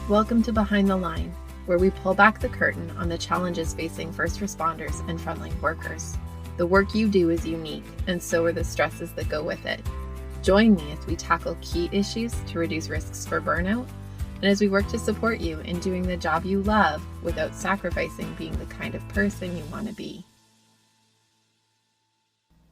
Welcome to Behind the Line, where we pull back the curtain on the challenges facing first responders and frontline workers. The work you do is unique, and so are the stresses that go with it. Join me as we tackle key issues to reduce risks for burnout, and as we work to support you in doing the job you love without sacrificing being the kind of person you want to be.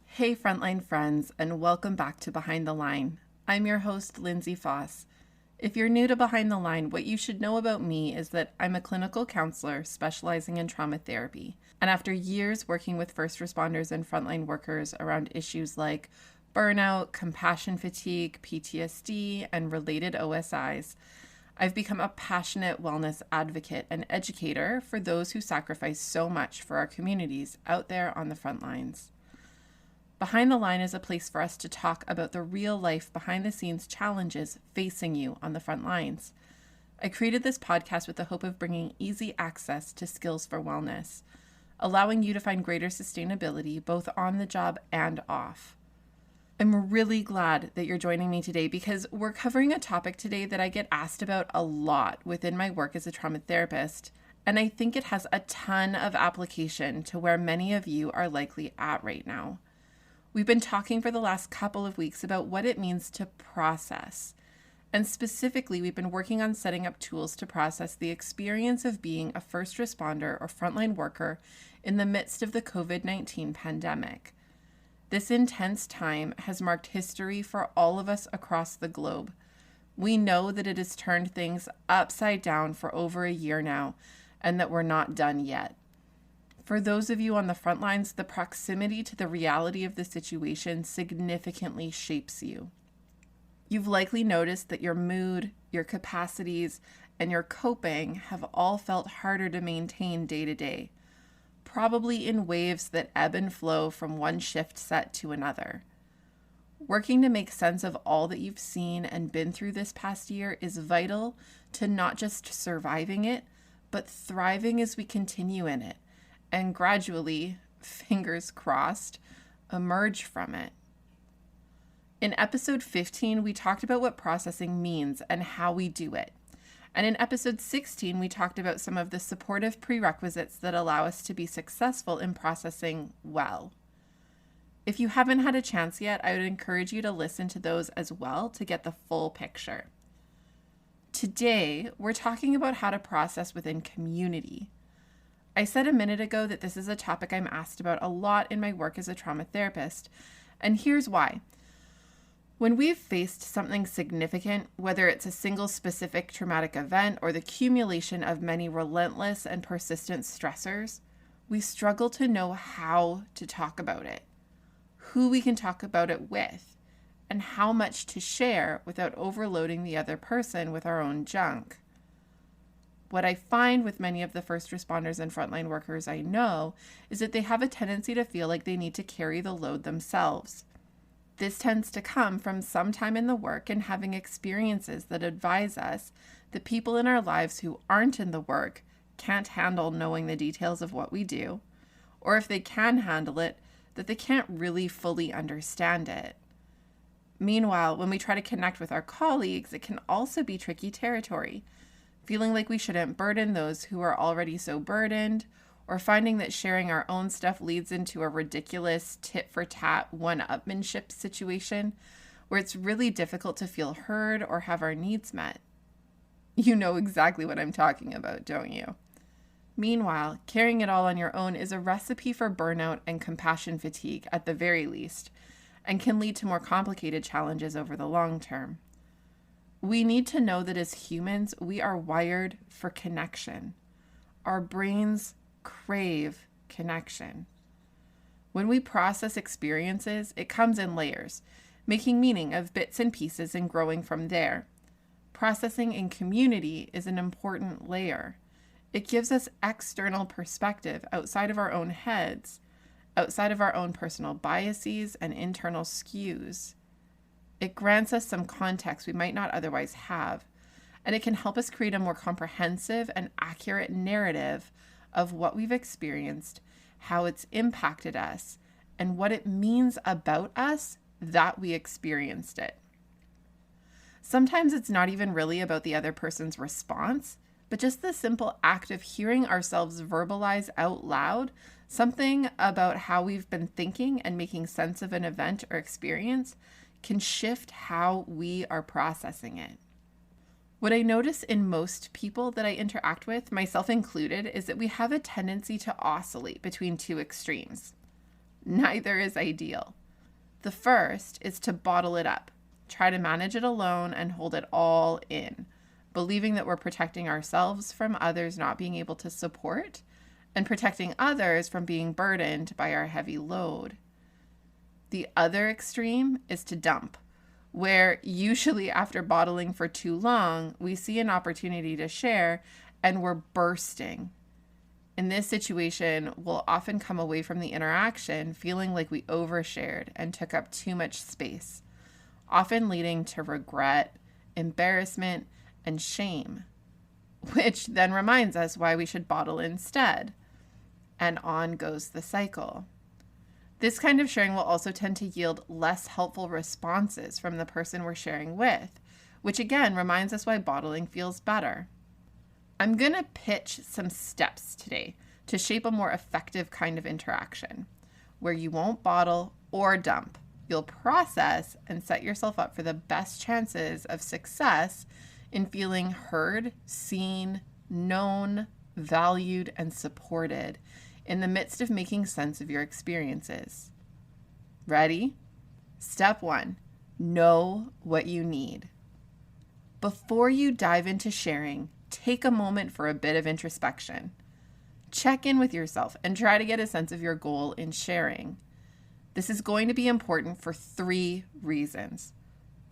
Hey frontline friends, and welcome back to Behind the Line. I'm your host, Lindsay Faas. If you're new to Behind the Line, what you should know about me is that I'm a clinical counselor specializing in trauma therapy. And after years working with first responders and frontline workers around issues like burnout, compassion fatigue, PTSD, and related OSIs, I've become a passionate wellness advocate and educator for those who sacrifice so much for our communities out there on the front lines. Behind the Line is a place for us to talk about the real life behind the scenes challenges facing you on the front lines. I created this podcast with the hope of bringing easy access to skills for wellness, allowing you to find greater sustainability both on the job and off. I'm really glad that you're joining me today because we're covering a topic today that I get asked about a lot within my work as a trauma therapist, and I think it has a ton of application to where many of you are likely at right now. We've been talking for the last couple of weeks about what it means to process. And specifically, we've been working on setting up tools to process the experience of being a first responder or frontline worker in the midst of the COVID-19 pandemic. This intense time has marked history for all of us across the globe. We know that it has turned things upside down for over a year now, and that we're not done yet. For those of you on the front lines, the proximity to the reality of the situation significantly shapes you. You've likely noticed that your mood, your capacities, and your coping have all felt harder to maintain day to day, probably in waves that ebb and flow from one shift set to another. Working to make sense of all that you've seen and been through this past year is vital to not just surviving it, but thriving as we continue in it, and gradually, fingers crossed, emerge from it. In episode 15, we talked about what processing means and how we do it. And in episode 16, we talked about some of the supportive prerequisites that allow us to be successful in processing well. If you haven't had a chance yet, I would encourage you to listen to those as well to get the full picture. Today, we're talking about how to process within community. I said a minute ago that this is a topic I'm asked about a lot in my work as a trauma therapist, and here's why. When we've faced something significant, whether it's a single specific traumatic event or the accumulation of many relentless and persistent stressors, we struggle to know how to talk about it, who we can talk about it with, and how much to share without overloading the other person with our own junk. What I find with many of the first responders and frontline workers I know is that they have a tendency to feel like they need to carry the load themselves. This tends to come from some time in the work and having experiences that advise us that people in our lives who aren't in the work can't handle knowing the details of what we do, or if they can handle it, that they can't really fully understand it. Meanwhile, when we try to connect with our colleagues, it can also be tricky territory. Feeling like we shouldn't burden those who are already so burdened, or finding that sharing our own stuff leads into a ridiculous tit-for-tat one-upmanship situation where it's really difficult to feel heard or have our needs met. You know exactly what I'm talking about, don't you? Meanwhile, carrying it all on your own is a recipe for burnout and compassion fatigue at the very least, and can lead to more complicated challenges over the long term. We need to know that as humans, we are wired for connection. Our brains crave connection. When we process experiences, it comes in layers, making meaning of bits and pieces and growing from there. Processing in community is an important layer. It gives us external perspective outside of our own heads, outside of our own personal biases and internal skews. It grants us some context we might not otherwise have, and it can help us create a more comprehensive and accurate narrative of what we've experienced, how it's impacted us, and what it means about us that we experienced it. Sometimes it's not even really about the other person's response, but just the simple act of hearing ourselves verbalize out loud something about how we've been thinking and making sense of an event or experience can shift how we are processing it. What I notice in most people that I interact with, myself included, is that we have a tendency to oscillate between two extremes. Neither is ideal. The first is to bottle it up, try to manage it alone and hold it all in, believing that we're protecting ourselves from others not being able to support and protecting others from being burdened by our heavy load. The other extreme is to dump, where usually after bottling for too long, we see an opportunity to share and we're bursting. In this situation, we'll often come away from the interaction feeling like we overshared and took up too much space, often leading to regret, embarrassment, and shame, which then reminds us why we should bottle instead. And on goes the cycle. This kind of sharing will also tend to yield less helpful responses from the person we're sharing with, which again reminds us why bottling feels better. I'm going to pitch some steps today to shape a more effective kind of interaction, where you won't bottle or dump. You'll process and set yourself up for the best chances of success in feeling heard, seen, known, valued, and supported in the midst of making sense of your experiences. Ready? Step 1, know what you need. Before you dive into sharing, take a moment for a bit of introspection. Check in with yourself and try to get a sense of your goal in sharing. This is going to be important for 3 reasons.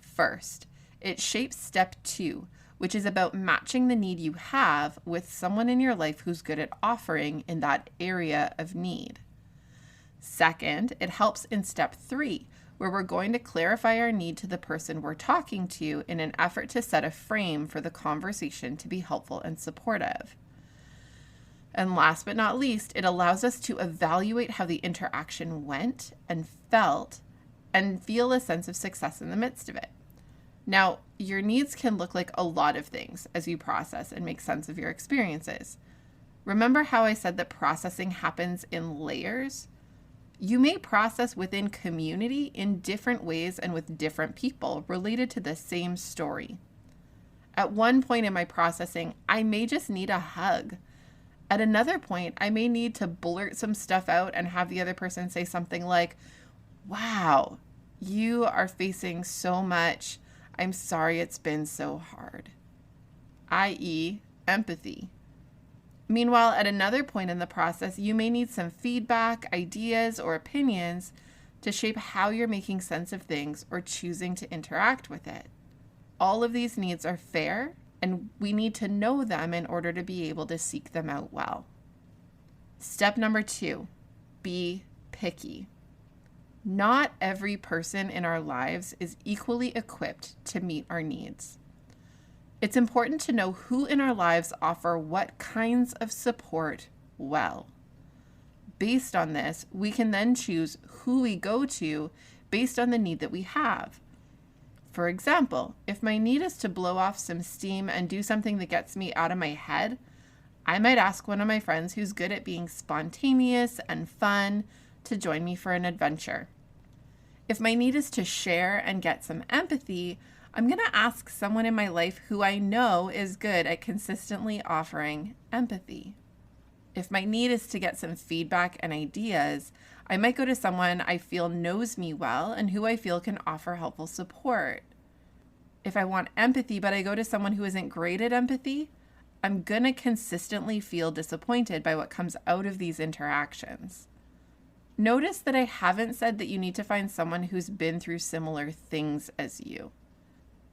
First, it shapes step 2, which is about matching the need you have with someone in your life who's good at offering in that area of need. Second, it helps in step 3, where we're going to clarify our need to the person we're talking to in an effort to set a frame for the conversation to be helpful and supportive. And last but not least, it allows us to evaluate how the interaction went and felt and feel a sense of success in the midst of it. Now, your needs can look like a lot of things as you process and make sense of your experiences. Remember how I said that processing happens in layers? You may process within community in different ways and with different people related to the same story. At one point in my processing, I may just need a hug. At another point, I may need to blurt some stuff out and have the other person say something like, "Wow, you are facing so much. I'm sorry it's been so hard," i.e., empathy. Meanwhile, at another point in the process, you may need some feedback, ideas, or opinions to shape how you're making sense of things or choosing to interact with it. All of these needs are fair, and we need to know them in order to be able to seek them out well. Step number 2, be picky. Not every person in our lives is equally equipped to meet our needs. It's important to know who in our lives offer what kinds of support well. Based on this, we can then choose who we go to based on the need that we have. For example, if my need is to blow off some steam and do something that gets me out of my head, I might ask one of my friends who's good at being spontaneous and fun to join me for an adventure. If my need is to share and get some empathy, I'm going to ask someone in my life who I know is good at consistently offering empathy. If my need is to get some feedback and ideas, I might go to someone I feel knows me well and who I feel can offer helpful support. If I want empathy, but I go to someone who isn't great at empathy, I'm going to consistently feel disappointed by what comes out of these interactions. Notice that I haven't said that you need to find someone who's been through similar things as you.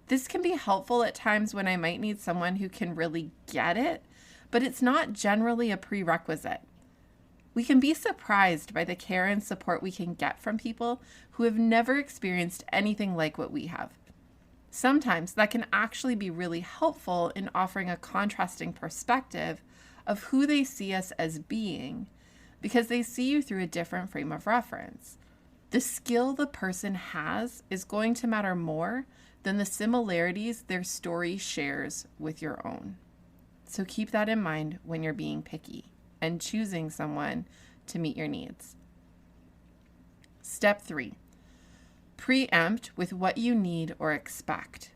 This can be helpful at times when I might need someone who can really get it, but it's not generally a prerequisite. We can be surprised by the care and support we can get from people who have never experienced anything like what we have. Sometimes that can actually be really helpful in offering a contrasting perspective of who they see us as being, because they see you through a different frame of reference. The skill the person has is going to matter more than the similarities their story shares with your own. So keep that in mind when you're being picky and choosing someone to meet your needs. Step 3, preempt with what you need or expect.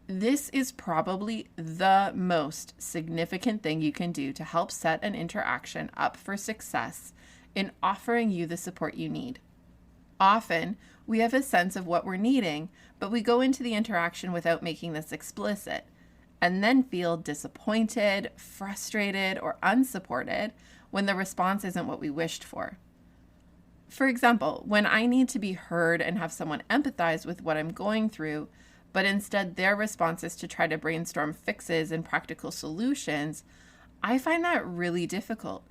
This is probably the most significant thing you can do to help set an interaction up for success in offering you the support you need. Often, we have a sense of what we're needing, but we go into the interaction without making this explicit, and then feel disappointed, frustrated, or unsupported when the response isn't what we wished for. For example, when I need to be heard and have someone empathize with what I'm going through, but instead their response is to try to brainstorm fixes and practical solutions, I find that really difficult.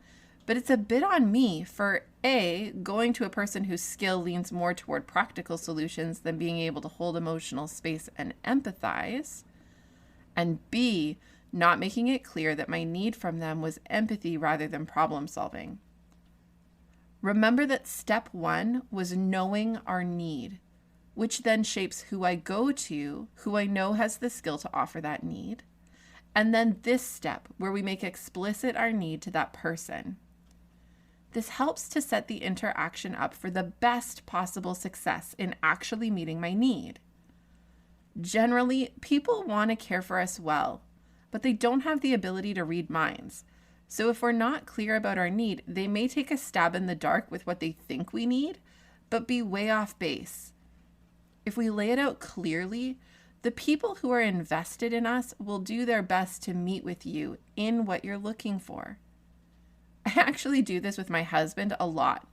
But it's a bit on me for A, going to a person whose skill leans more toward practical solutions than being able to hold emotional space and empathize, and B, not making it clear that my need from them was empathy rather than problem solving. Remember that step 1 was knowing our need, which then shapes who I go to, who I know has the skill to offer that need, and then this step where we make explicit our need to that person. This helps to set the interaction up for the best possible success in actually meeting my need. Generally, people want to care for us well, but they don't have the ability to read minds. So if we're not clear about our need, they may take a stab in the dark with what they think we need, but be way off base. If we lay it out clearly, the people who are invested in us will do their best to meet with you in what you're looking for. I actually do this with my husband a lot.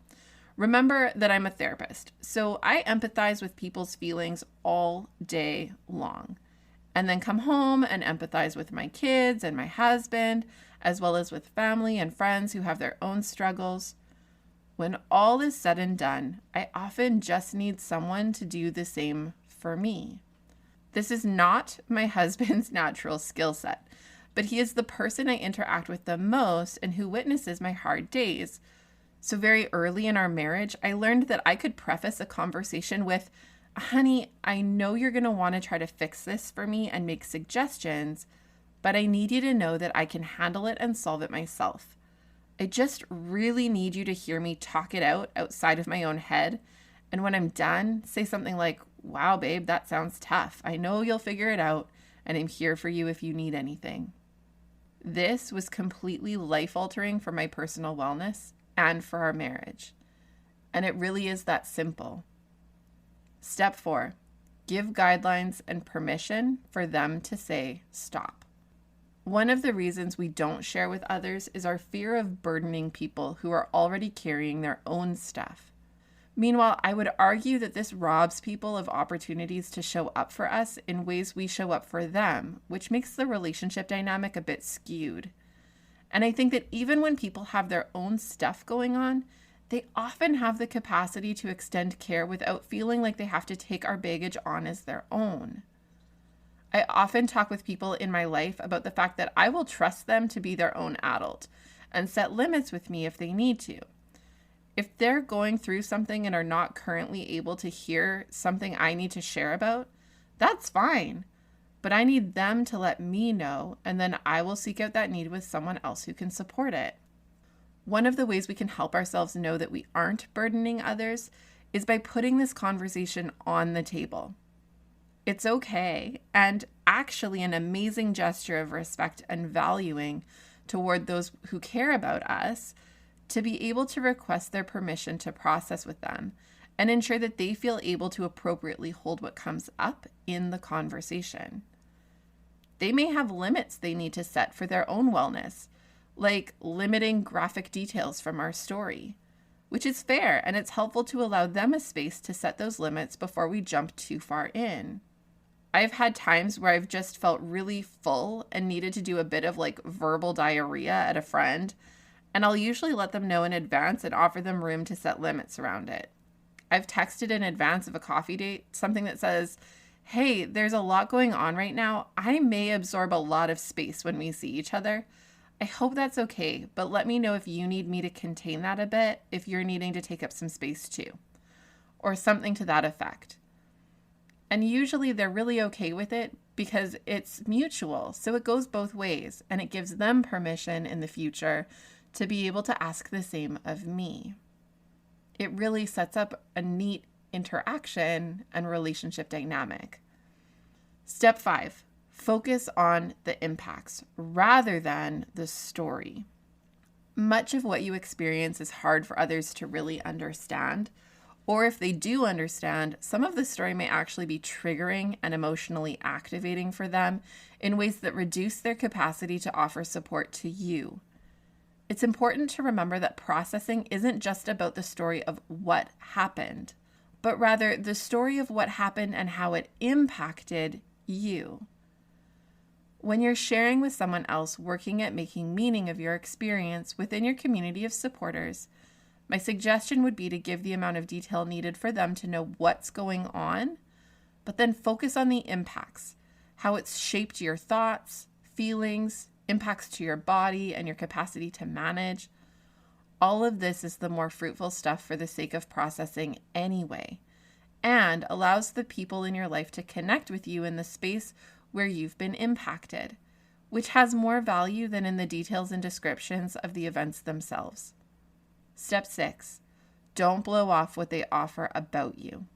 Remember that I'm a therapist, so I empathize with people's feelings all day long, and then come home and empathize with my kids and my husband, as well as with family and friends who have their own struggles. When all is said and done, I often just need someone to do the same for me. This is not my husband's natural skill set, but he is the person I interact with the most and who witnesses my hard days. So very early in our marriage, I learned that I could preface a conversation with, "Honey, I know you're going to want to try to fix this for me and make suggestions, but I need you to know that I can handle it and solve it myself. I just really need you to hear me talk it out outside of my own head. And when I'm done, say something like, 'Wow, babe, that sounds tough. I know you'll figure it out, and I'm here for you if you need anything.'" This was completely life-altering for my personal wellness and for our marriage. And it really is that simple. Step 4, give guidelines and permission for them to say stop. One of the reasons we don't share with others is our fear of burdening people who are already carrying their own stuff. Meanwhile, I would argue that this robs people of opportunities to show up for us in ways we show up for them, which makes the relationship dynamic a bit skewed. And I think that even when people have their own stuff going on, they often have the capacity to extend care without feeling like they have to take our baggage on as their own. I often talk with people in my life about the fact that I will trust them to be their own adult and set limits with me if they need to. If they're going through something and are not currently able to hear something I need to share about, that's fine. But I need them to let me know, and then I will seek out that need with someone else who can support it. One of the ways we can help ourselves know that we aren't burdening others is by putting this conversation on the table. It's okay, and actually an amazing gesture of respect and valuing toward those who care about us, to be able to request their permission to process with them and ensure that they feel able to appropriately hold what comes up in the conversation. They may have limits they need to set for their own wellness, like limiting graphic details from our story, which is fair, and it's helpful to allow them a space to set those limits before we jump too far in. I've had times where I've just felt really full and needed to do a bit of verbal diarrhea at a friend, and I'll usually let them know in advance and offer them room to set limits around it. I've texted in advance of a coffee date something that says, "Hey, there's a lot going on right now. I may absorb a lot of space when we see each other. I hope that's okay, but let me know if you need me to contain that a bit, if you're needing to take up some space too," or something to that effect. And usually they're really okay with it because it's mutual. So it goes both ways, and it gives them permission in the future to be able to ask the same of me. It really sets up a neat interaction and relationship dynamic. Step 5, focus on the impacts rather than the story. Much of what you experience is hard for others to really understand. Or if they do understand, some of the story may actually be triggering and emotionally activating for them in ways that reduce their capacity to offer support to you. It's important to remember that processing isn't just about the story of what happened, but rather the story of what happened and how it impacted you. When you're sharing with someone else working at making meaning of your experience within your community of supporters, my suggestion would be to give the amount of detail needed for them to know what's going on, but then focus on the impacts, how it's shaped your thoughts, feelings, impacts to your body and your capacity to manage. All of this is the more fruitful stuff for the sake of processing anyway, and allows the people in your life to connect with you in the space where you've been impacted, which has more value than in the details and descriptions of the events themselves. Step 6, don't blow off what they offer about you.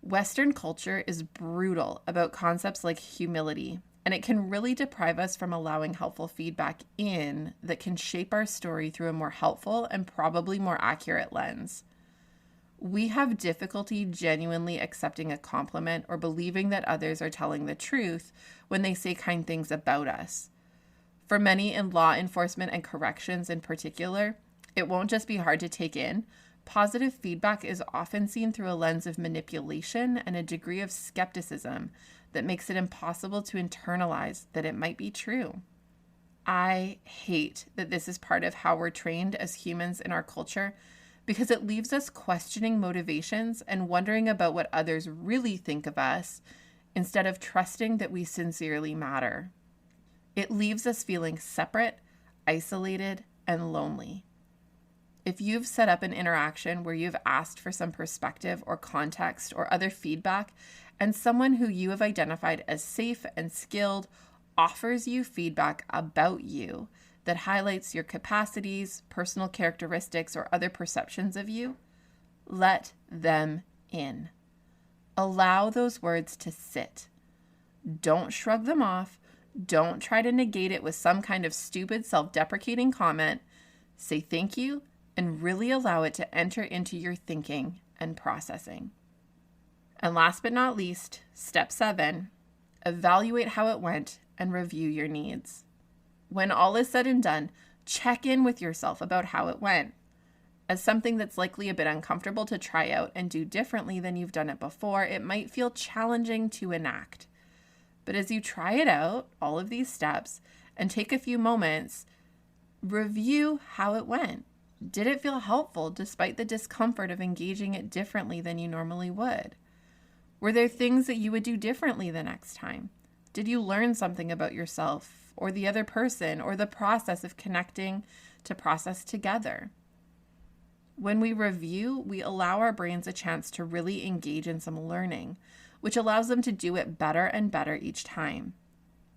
Western culture is brutal about concepts like humility, and it can really deprive us from allowing helpful feedback in that can shape our story through a more helpful and probably more accurate lens. We have difficulty genuinely accepting a compliment or believing that others are telling the truth when they say kind things about us. For many in law enforcement and corrections in particular, it won't just be hard to take in. Positive feedback is often seen through a lens of manipulation and a degree of skepticism that makes it impossible to internalize that it might be true. I hate that this is part of how we're trained as humans in our culture because it leaves us questioning motivations and wondering about what others really think of us instead of trusting that we sincerely matter. It leaves us feeling separate, isolated, and lonely. If you've set up an interaction where you've asked for some perspective or context or other feedback, and someone who you have identified as safe and skilled offers you feedback about you that highlights your capacities, personal characteristics, or other perceptions of you, let them in. Allow those words to sit. Don't shrug them off. Don't try to negate it with some kind of stupid self-deprecating comment. Say thank you and really allow it to enter into your thinking and processing. And last but not least, step 7, evaluate how it went and review your needs. When all is said and done, check in with yourself about how it went. As something that's likely a bit uncomfortable to try out and do differently than you've done it before, it might feel challenging to enact. But as you try it out, all of these steps, and take a few moments, review how it went. Did it feel helpful despite the discomfort of engaging it differently than you normally would? Were there things that you would do differently the next time? Did you learn something about yourself or the other person or the process of connecting to process together? When we review, we allow our brains a chance to really engage in some learning, which allows them to do it better and better each time.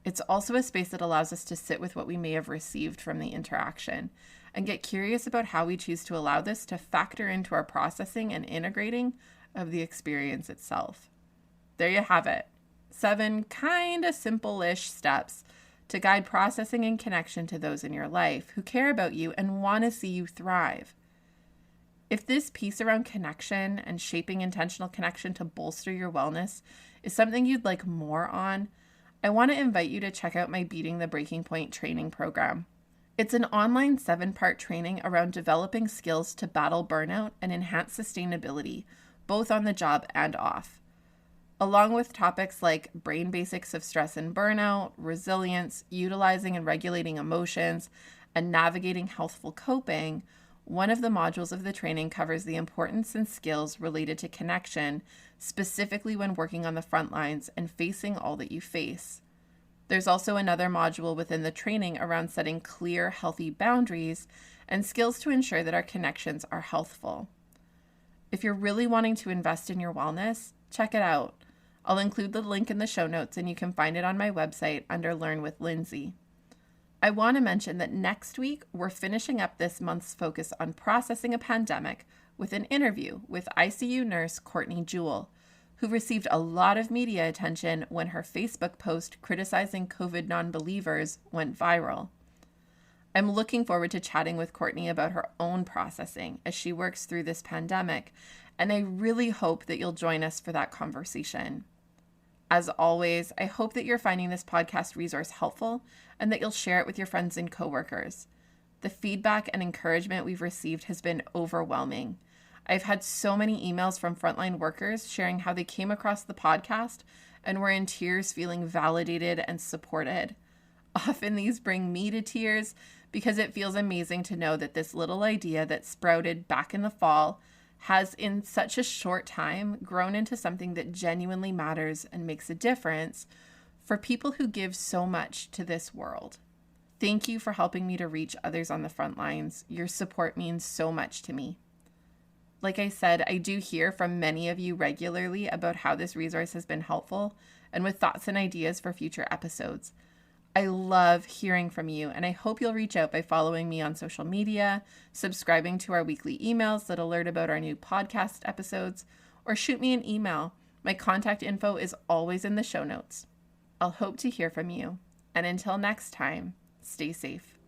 It's also a space that allows us to sit with what we may have received from the interaction and get curious about how we choose to allow this to factor into our processing and integrating of the experience itself. There you have it. 7 kind of simple-ish steps to guide processing and connection to those in your life who care about you and want to see you thrive. If this piece around connection and shaping intentional connection to bolster your wellness is something you'd like more on, I want to invite you to check out my Beating the Breaking Point training program. It's an online 7-part training around developing skills to battle burnout and enhance sustainability, both on the job and off. Along with topics like brain basics of stress and burnout, resilience, utilizing and regulating emotions, and navigating healthful coping, one of the modules of the training covers the importance and skills related to connection, specifically when working on the front lines and facing all that you face. There's also another module within the training around setting clear, healthy boundaries and skills to ensure that our connections are healthful. If you're really wanting to invest in your wellness, check it out. I'll include the link in the show notes and you can find it on my website under Learn with Lindsay. I want to mention that next week we're finishing up this month's focus on processing a pandemic with an interview with ICU nurse Courtney Jewell, who received a lot of media attention when her Facebook post criticizing COVID non-believers went viral. I'm looking forward to chatting with Courtney about her own processing as she works through this pandemic, and I really hope that you'll join us for that conversation. As always, I hope that you're finding this podcast resource helpful and that you'll share it with your friends and coworkers. The feedback and encouragement we've received has been overwhelming. I've had so many emails from frontline workers sharing how they came across the podcast and were in tears feeling validated and supported. Often these bring me to tears because it feels amazing to know that this little idea that sprouted back in the fall has in such a short time grown into something that genuinely matters and makes a difference for people who give so much to this world. Thank you for helping me to reach others on the front lines. Your support means so much to me. Like I said, I do hear from many of you regularly about how this resource has been helpful and with thoughts and ideas for future episodes. I love hearing from you, and I hope you'll reach out by following me on social media, subscribing to our weekly emails that alert about our new podcast episodes, or shoot me an email. My contact info is always in the show notes. I'll hope to hear from you, and until next time, stay safe.